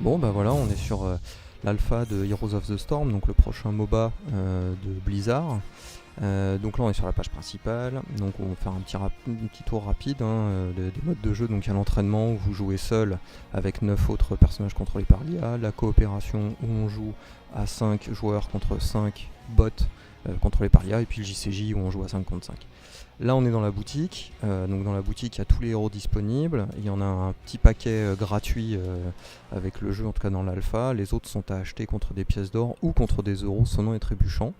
Bon bah voilà, on est sur l'alpha de Heroes of the Storm, donc le prochain MOBA de Blizzard. Donc là on est sur la page principale, donc on va faire un petit tour rapide des modes de jeu. Donc il y a l'entraînement où vous jouez seul avec 9 autres personnages contrôlés par l'IA, la coopération où on joue à 5 joueurs contre 5 bots contrôlés par l'IA, et puis le JCJ où on joue à 5 contre 5. Là on est dans la boutique, donc dans la boutique il y a tous les héros disponibles, il y en a un petit paquet gratuit avec le jeu, en tout cas dans l'alpha. Les autres sont à acheter contre des pièces d'or ou contre des euros sonnant et trébuchant.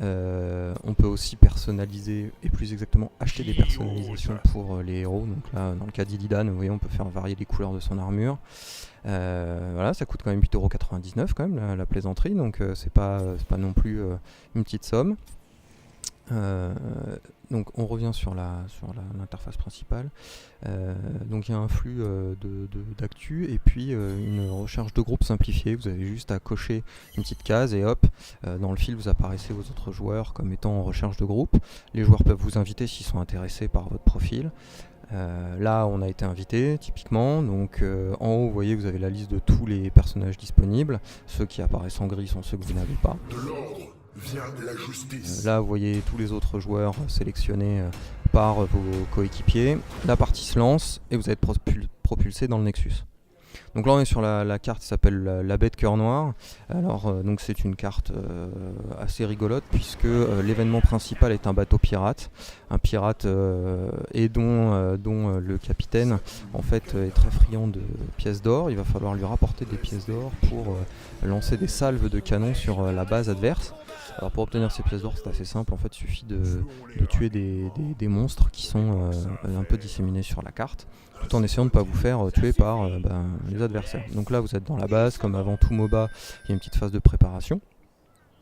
On peut aussi personnaliser, et plus exactement acheter des personnalisations pour les héros. Donc là dans le cas d'Illidan, vous voyez, on peut faire varier les couleurs de son armure. Voilà, ça coûte quand même 8,99€ quand même la plaisanterie, donc c'est pas non plus une petite somme. Donc on revient sur l'interface principale. Donc il y a un flux d'actu et puis une recherche de groupe simplifiée. Vous avez juste à cocher une petite case et hop, dans le fil vous apparaissez aux autres joueurs comme étant en recherche de groupe. Les joueurs peuvent vous inviter s'ils sont intéressés par votre profil. Là on a été invité typiquement, donc en haut vous voyez, vous avez la liste de tous les personnages disponibles. Ceux qui apparaissent en gris sont ceux que vous n'avez pas. De l'ordre vient de la justice. Là vous voyez tous les autres joueurs sélectionnés par vos coéquipiers. La partie se lance et vous êtes propulsé dans le Nexus. Donc là on est sur la carte qui s'appelle la baie de cœur noir. Alors donc c'est une carte assez rigolote puisque l'événement principal est un bateau pirate. Un pirate et dont le capitaine en fait est très friand de pièces d'or. Il va falloir lui rapporter des pièces d'or pour lancer des salves de canon sur la base adverse. Alors pour obtenir ces pièces d'or c'est assez simple, en fait il suffit de tuer des monstres qui sont un peu disséminés sur la carte, tout en essayant de ne pas vous faire tuer par les adversaires. Donc là vous êtes dans la base, comme avant tout MOBA, il y a une petite phase de préparation,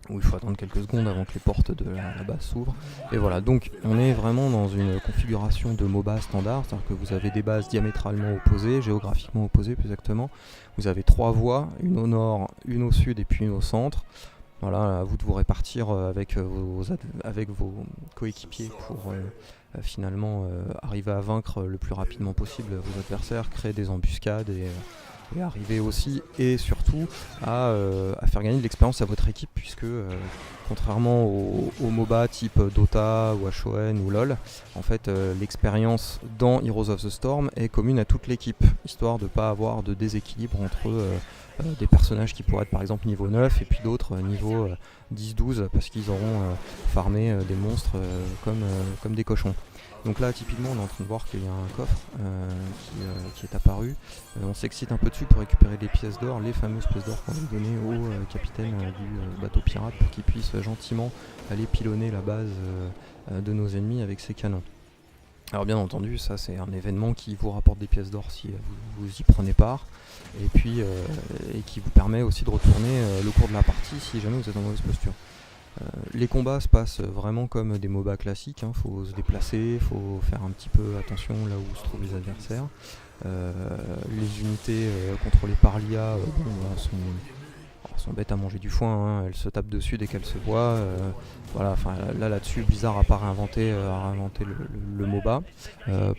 où il faut attendre quelques secondes avant que les portes de la base s'ouvrent. Et voilà, donc on est vraiment dans une configuration de MOBA standard, c'est-à-dire que vous avez des bases diamétralement opposées, géographiquement opposées plus exactement. Vous avez 3 voies, une au nord, une au sud et puis une au centre. Voilà, à vous de vous répartir avec vos coéquipiers pour finalement arriver à vaincre le plus rapidement possible vos adversaires, créer des embuscades et arriver aussi et surtout à faire gagner de l'expérience à votre équipe, puisque contrairement aux MOBA type Dota ou HON ou LoL, en fait l'expérience dans Heroes of the Storm est commune à toute l'équipe, histoire de ne pas avoir de déséquilibre entre des personnages qui pourraient être par exemple niveau 9 et puis d'autres niveau 10-12 parce qu'ils auront farmé des monstres comme des cochons. Donc là typiquement on est en train de voir qu'il y a un coffre qui est apparu. On s'excite un peu dessus pour récupérer les pièces d'or, les fameuses pièces d'or qu'on va donner au capitaine du bateau pirate pour qu'il puisse gentiment aller pilonner la base de nos ennemis avec ses canons. Alors bien entendu ça c'est un événement qui vous rapporte des pièces d'or si vous y prenez part, et puis et qui vous permet aussi de retourner le cours de la partie si jamais vous êtes en mauvaise posture. Les combats se passent vraiment comme des MOBA classiques, faut se déplacer, faut faire un petit peu attention là où se trouvent les adversaires. Les unités contrôlées par l'IA sont bêtes à manger du foin, elles se tapent dessus dès qu'elles se voient. Voilà, là-dessus, Blizzard a pas réinventé le MOBA.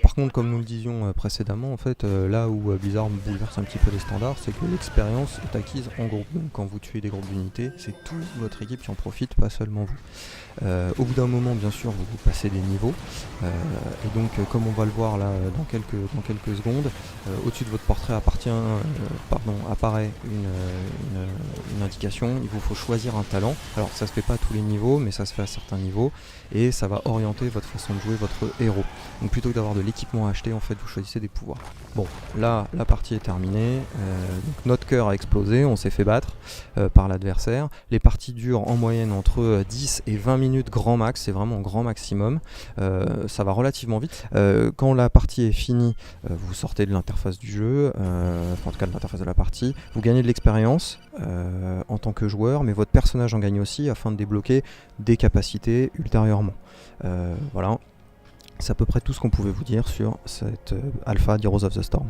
Par contre, comme nous le disions précédemment, en fait, là où Blizzard bouleverse un petit peu les standards, c'est que l'expérience est acquise en groupe. Donc, quand vous tuez des groupes d'unités, c'est toute votre équipe qui en profite, pas seulement vous. Au bout d'un moment, bien sûr, vous passez des niveaux. Et donc, comme on va le voir là dans quelques secondes, au-dessus de votre portrait apparaît une indication. Il vous faut choisir un talent. Alors, ça se fait pas à tous les niveaux, mais ça se fait à certains niveaux, et ça va orienter votre façon de jouer votre héros. Donc plutôt que d'avoir de l'équipement à acheter, en fait vous choisissez des pouvoirs. Bon, là la partie est terminée, donc notre cœur a explosé, on s'est fait battre par l'adversaire. Les parties durent en moyenne entre 10 et 20 minutes grand max, c'est vraiment grand maximum. Ça va relativement vite. Quand la partie est finie, vous sortez de l'interface du jeu, en tout cas de l'interface de la partie, vous gagnez de l'expérience en tant que joueur, mais votre personnage en gagne aussi afin de débloquer des capacités ultérieurement. Voilà, c'est à peu près tout ce qu'on pouvait vous dire sur cette alpha d'Heroes of the Storm.